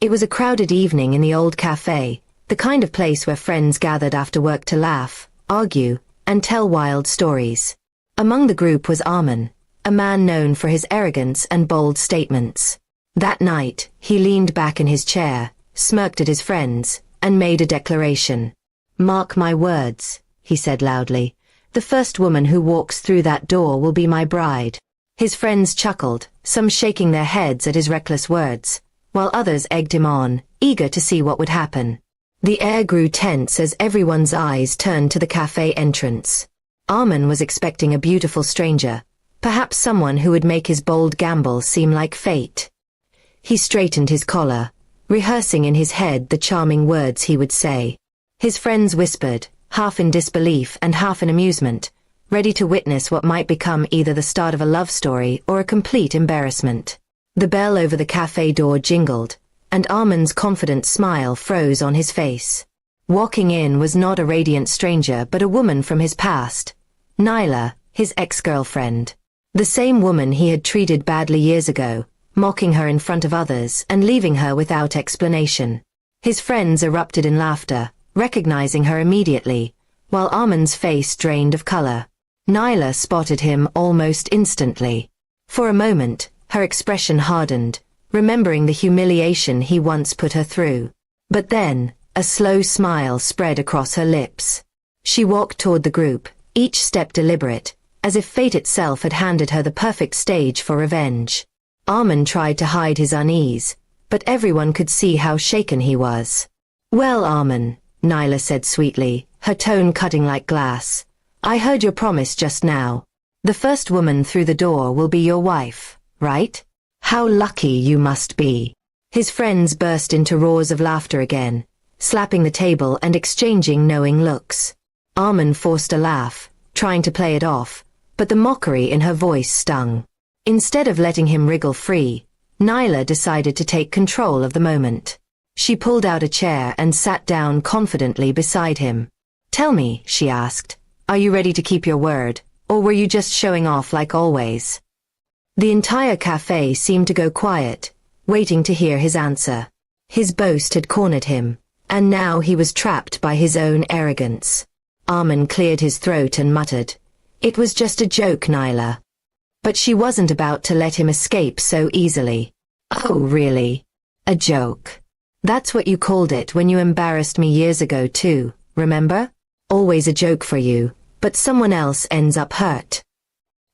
It was a crowded evening in the old cafe, the kind of place where friends gathered after work to laugh, argue, and tell wild stories. Among the group was Armin, a man known for his arrogance and bold statements. That night, he leaned back in his chair, smirked at his friends, and made a declaration. "Mark my words," he said loudly, "the first woman who walks through that door will be my bride." His friends chuckled, some shaking their heads at his reckless words, while others egged him on, eager to see what would happen. The air grew tense as everyone's eyes turned to the cafe entrance. Armin was expecting a beautiful stranger, perhaps someone who would make his bold gamble seem like fate. He straightened his collar, rehearsing in his head the charming words he would say. His friends whispered, half in disbelief and half in amusement, ready to witness what might become either the start of a love story or a complete embarrassment. The bell over the cafe door jingled, and Armin's confident smile froze on his face. Walking in was not a radiant stranger but a woman from his past, Nyla, his ex-girlfriend. The same woman he had treated badly years ago, mocking her in front of others and leaving her without explanation. His friends erupted in laughter, recognizing her immediately, while Armin's face drained of color. Nyla spotted him almost instantly. For a moment, her expression hardened, remembering the humiliation he once put her through. But then, a slow smile spread across her lips. She walked toward the group, each step deliberate, as if fate itself had handed her the perfect stage for revenge. Armin tried to hide his unease, but everyone could see how shaken he was. "Well, Armin," Nyla said sweetly, her tone cutting like glass, "I heard your promise just now. The first woman through the door will be your wife, right? How lucky you must be." His friends burst into roars of laughter again, slapping the table and exchanging knowing looks. Armin forced a laugh, trying to play it off, but the mockery in her voice stung. Instead of letting him wriggle free, Nyla decided to take control of the moment. She pulled out a chair and sat down confidently beside him. "Tell me," she asked, "are you ready to keep your word, or were you just showing off like always?" The entire cafe seemed to go quiet, waiting to hear his answer. His boast had cornered him, and now he was trapped by his own arrogance. Armin cleared his throat and muttered, "It was just a joke, Nyla." But she wasn't about to let him escape so easily. "Oh, really? A joke? That's what you called it when you embarrassed me years ago too, remember? Always a joke for you, but someone else ends up hurt."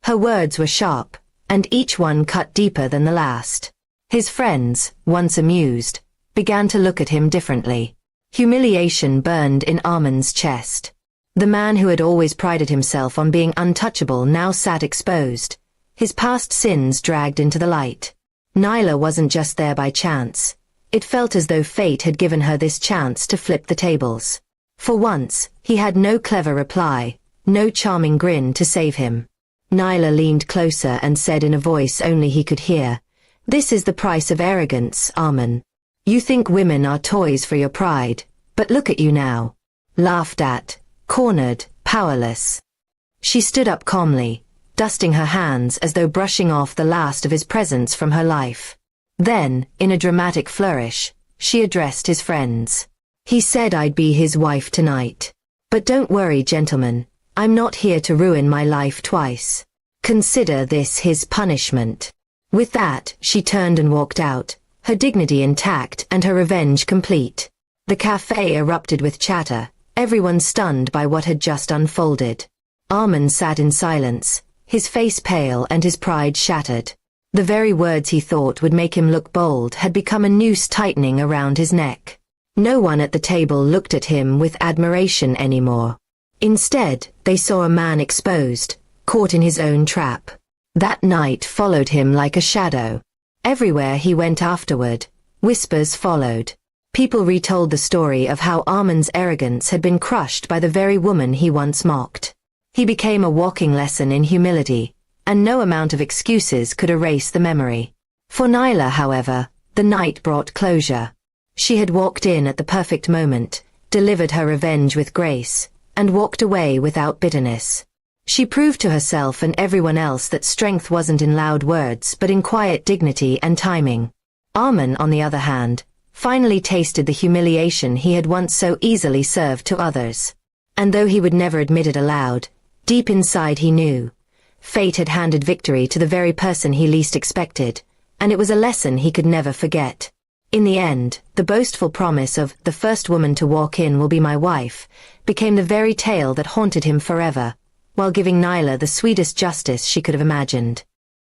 Her words were sharp, and each one cut deeper than the last. His friends, once amused, began to look at him differently. Humiliation burned in Armin's chest. The man who had always prided himself on being untouchable now sat exposed, his past sins dragged into the light. Nyla wasn't just there by chance. It felt as though fate had given her this chance to flip the tables. For once, he had no clever reply, no charming grin to save him. Nyla leaned closer and said in a voice only he could hear, "This is the price of arrogance, Armin. You think women are toys for your pride, but look at you now. Laughed at, cornered, powerless." She stood up calmly, dusting her hands as though brushing off the last of his presence from her life. Then, in a dramatic flourish, she addressed his friends. "He said I'd be his wife tonight. But don't worry, gentlemen, I'm not here to ruin my life twice. Consider this his punishment." With that, she turned and walked out, her dignity intact and her revenge complete. The cafe erupted with chatter, everyone stunned by what had just unfolded. Armin sat in silence, his face pale and his pride shattered. The very words he thought would make him look bold had become a noose tightening around his neck. No one at the table looked at him with admiration anymore. Instead, they saw a man exposed, caught in his own trap. That night followed him like a shadow. Everywhere he went afterward, whispers followed. People retold the story of how Armin's arrogance had been crushed by the very woman he once mocked. He became a walking lesson in humility, and no amount of excuses could erase the memory. For Nyla, however, the night brought closure. She had walked in at the perfect moment, delivered her revenge with grace, and walked away without bitterness. She proved to herself and everyone else that strength wasn't in loud words but in quiet dignity and timing. Armin, on the other hand, finally tasted the humiliation he had once so easily served to others. And though he would never admit it aloud, deep inside he knew. Fate had handed victory to the very person he least expected, and it was a lesson he could never forget. In the end, the boastful promise of "the first woman to walk in will be my wife" became the very tale that haunted him forever, while giving Nyla the sweetest justice she could have imagined.